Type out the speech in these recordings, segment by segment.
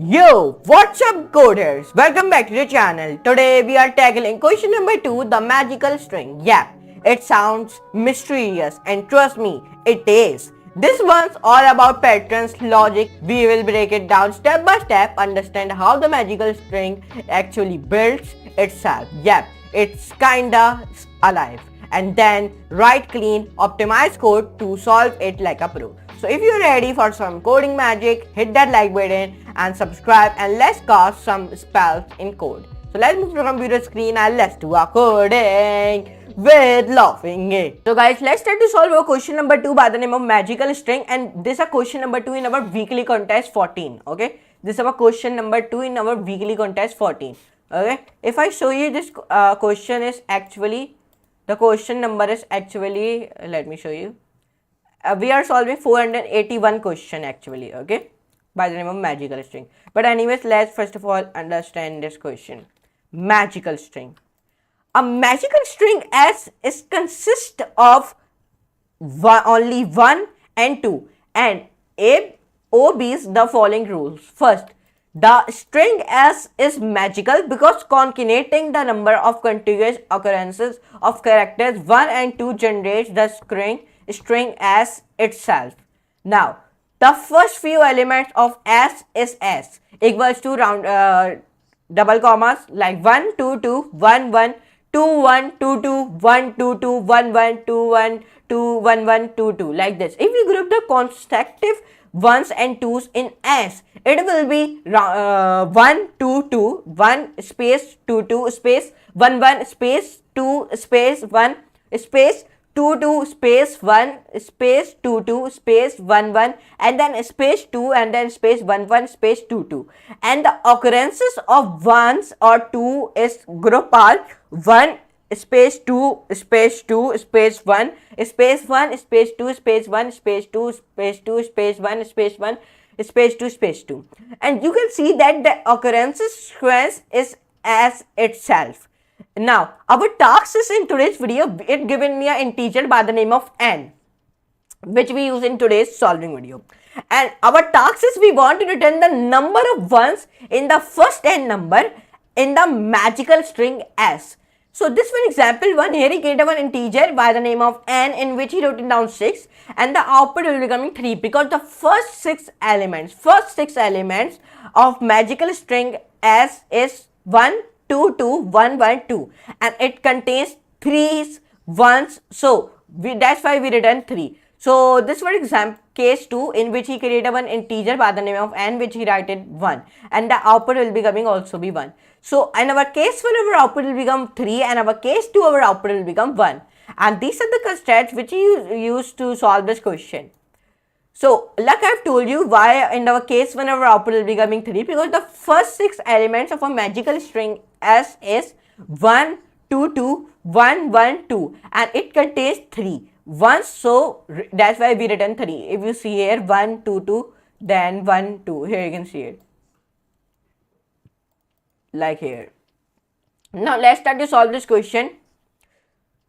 Yo, what's up coders? Welcome back to the channel. Today we are tackling question number 2, the magical string. Yeah, it sounds mysterious and trust me, it is. This one's all about patterns, logic. We will break it down step by step, understand how the magical string actually builds itself. Yeah, it's kinda alive. And then write clean, optimized code to solve it like a pro. So if you're ready for some coding magic, hit that like button and subscribe and let's cast some spells in code. So let's move to the computer screen and let's do our coding with laughing it. So guys, let's try to solve our question number 2 by the name of magical string, and this is a question number 2 in our weekly contest 14. Okay, this is our question number 2 in our weekly contest 14. Okay, if I show you this question is actually, the question number is actually, let me show you. We are solving 481 question actually, okay, by the name of magical string. But anyways, let's first of all understand this question. Magical string. A magical string S is consist of only 1 and 2 and obeys the following rules. First, the string S is magical because concatenating the number of contiguous occurrences of characters 1 and 2 generates the string S itself. Now, the first few elements of S is S equals to round double commas like 1 2 2 1 1 2 1 2 2 1 2 2 1 1 2 1 2 1 1 2 2 like this. If we group the consecutive ones and twos in S, it will be 1 2 2 1 space 2 2 space 1 1 space 2 space 1 space 2 2 space 1 space 2 2 space 1 1 and then space 2 and then space 1 1 space 2 2, and the occurrences of ones or 2 is group are 1 space 2 space 2 space 1 space 1 space 2 space 1 space 2 space 2 space 1 space 1 space 2 space 2, and you can see that the occurrences sequence is as itself. Now, our task is in today's video, it given me an integer by the name of n, which we use in today's solving video. And our task is we want to return the number of ones in the first n number in the magical string S. So this one example 1 here, he created one integer by the name of n in which he wrote it down 6 and the output will be coming 3 because the first six elements of magical string S is 1 2 2 1 1 2 and it contains 3's ones, so that's why we return 3. So this was example case 2 in which he created one integer by the name of n which he wrote it 1 and the output will be coming also be 1. So in our case 1 our output will become 3 and our case 2 our output will become 1, and these are the constraints which you use to solve this question. So, like I've told you, why in our case 1 our output will be coming 3, because the first 6 elements of a magical string S is 1 2 2 1 1 2 and it contains 3 ones, so that's why we return 3. If you see here 1 2 2 then 1 2, here you can see it like here. Now let's start to solve this question.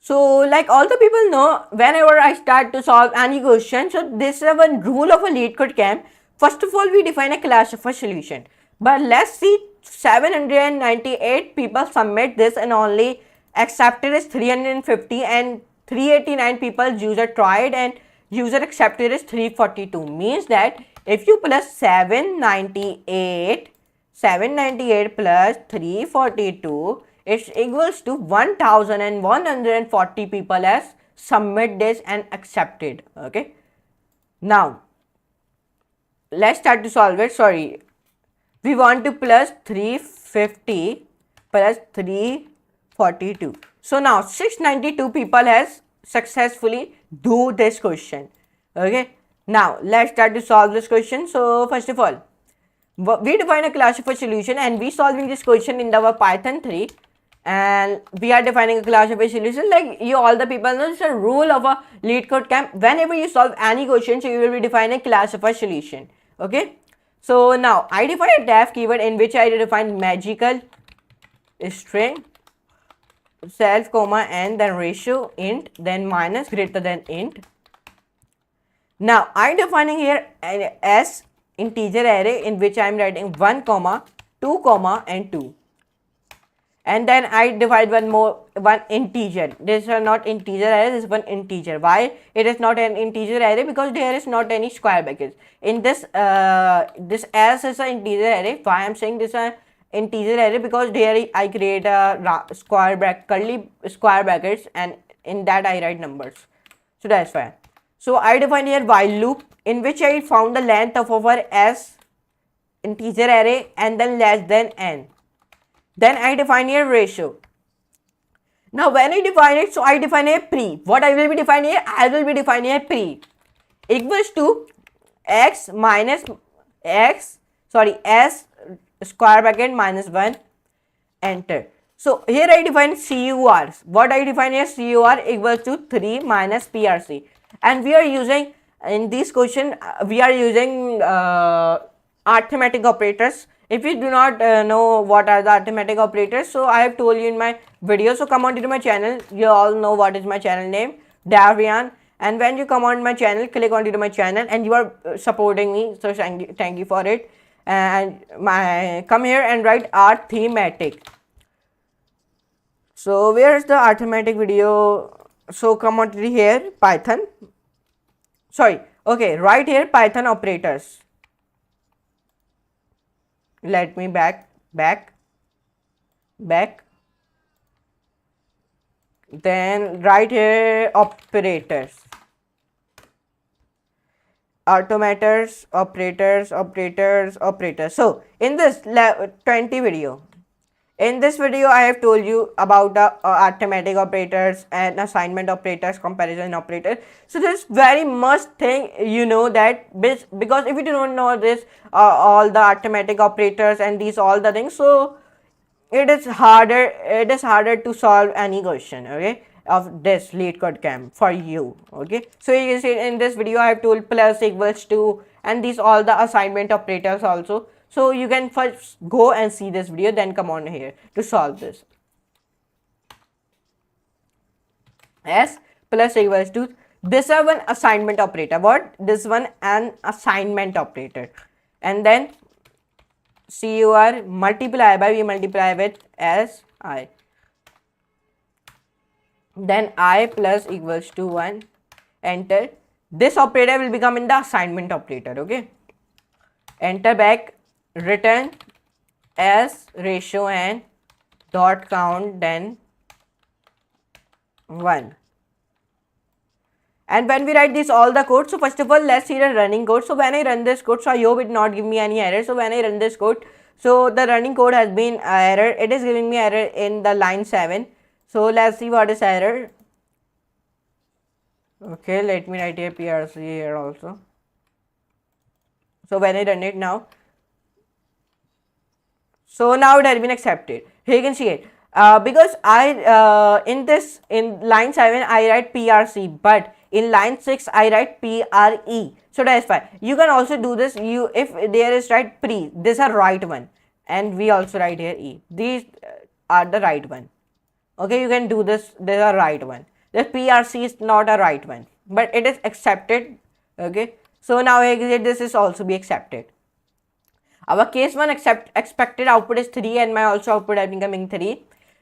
So like all the people know, whenever I start to solve any question, so this is one rule of a LeetCodeCamp. First of all, we define a class of a solution. But let's see, 798 people submit this and only accepted is 350 and 389 people user tried and user accepted is 342. Means that if you plus 798 plus 342, it's equals to 1140 people has submit this and accepted. Okay, now let's start to solve it. Sorry, we want to plus 350 plus 342. So now 692 people has successfully do this question. Okay, now let's start to solve this question. So first of all, we define a class of a solution and we solving this question in our Python 3. And we are defining a class of a solution. Like you all the people know, it's a rule of a LeetCodeCamp. Whenever you solve any question, so you will be defining a class of a solution. Okay, so now I define a def keyword in which I define magical string self comma n then ratio int then minus greater than int. Now I defining here S integer array in which I am writing 1 comma 2 comma and 2, and then I divide one integer. This is not integer array, this is one integer. Why it is not an integer array? Because there is not any square brackets in this. This as is an integer array. Why I am saying this is an integer array? Because there I create a square bracket, curly square brackets, and in that I write numbers. So that's why. So I define here while loop in which I found the length of our s integer array and then less than n. Then I define here ratio. Now when I define it, so I define here pre. What I will be defining here? I will be defining here pre equals to x minus s square bracket minus 1, enter. So here I define CUR. What I define here? CUR equals to 3 minus PRC. And we are using, in this question, we are using arithmetic operators. If you do not know what are the arithmetic operators, so I have told you in my video. So come on to my channel. You all know what is my channel name, Davrian. And when you come on my channel, click on to my channel, and you are supporting me. So thank you for it. And come here and write arithmetic. So where is the arithmetic video? So come on to here, Python. Sorry, okay, right here Python operators. Let me back. Then right here operators. Automators, operators. So in this 20 video, in this video I have told you about the arithmetic operators and assignment operators, comparison operators. So this very must thing you know that, because if you do not know this all the arithmetic operators and these all the things, so it is harder to solve any question, okay, of this LeetCode camp for you, okay. So you can see in this video I have told plus equals to and these all the assignment operators also. So you can first go and see this video, then come on here to solve this. S plus equals to, this is one assignment operator. What? This one an assignment operator. And then CUR multiply by, we multiply with SI. Then I plus equals to 1, enter. This operator will become in the assignment operator, okay. Enter back, return as ratio and dot count, then 1. And when we write this all the code, so first of all let's see the running code. So when I run this code, so I hope it not give me any error. So when I run this code, so the running code has been error, it is giving me error in the line 7. So let's see what is error. Okay, let me write here PRC here also. So when I run it now, so now it has been accepted. Here you can see it. Because I in line 7 I write PRC, but in line 6 I write PRE. So that's why you can also do this. You, if there is right pre, this are right one, and we also write here E. These are the right one. Okay, you can do this. These are right one. The PRC is not a right one, but it is accepted. Okay, so now this is also be accepted. Our case 1 expected output is 3 and my also output has been coming 3.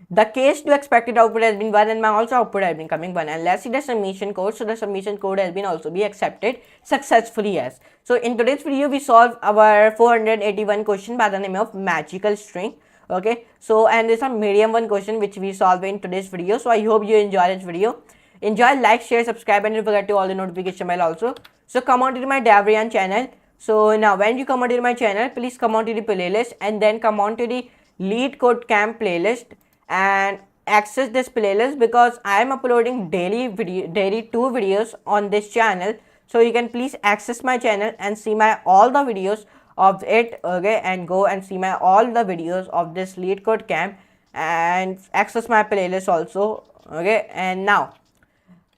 The case 2 expected output has been 1 and my also output has been coming 1. And let's see the submission code. So the submission code has been also be accepted successfully, yes. So in today's video we solve our 481 question by the name of magical string. Okay, so and this is a medium one question which we solve in today's video. So I hope you enjoy this video. Enjoy, like, share, subscribe, and don't forget to all the notification bell also. So come on to my Davrian channel. So now when you come onto my channel, please come on to the playlist and then come on to the LeetCode Camp playlist and access this playlist, because I am uploading daily 2 videos on this channel. So you can please access my channel and see my all the videos of it, okay, and go and see my all the videos of this LeetCode Camp and access my playlist also, okay. And now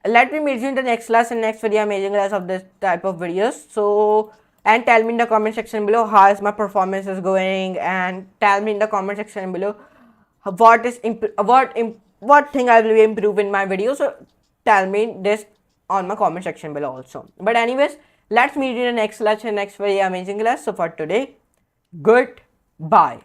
let me meet you in the next class and next video, amazing class of this type of videos. So and tell me in the comment section below how is my performance is going, and tell me in the comment section below what thing I will improve in my video. So tell me this on my comment section below also. But anyways, Let's meet in the next lesson, next very amazing class. So for today, goodbye.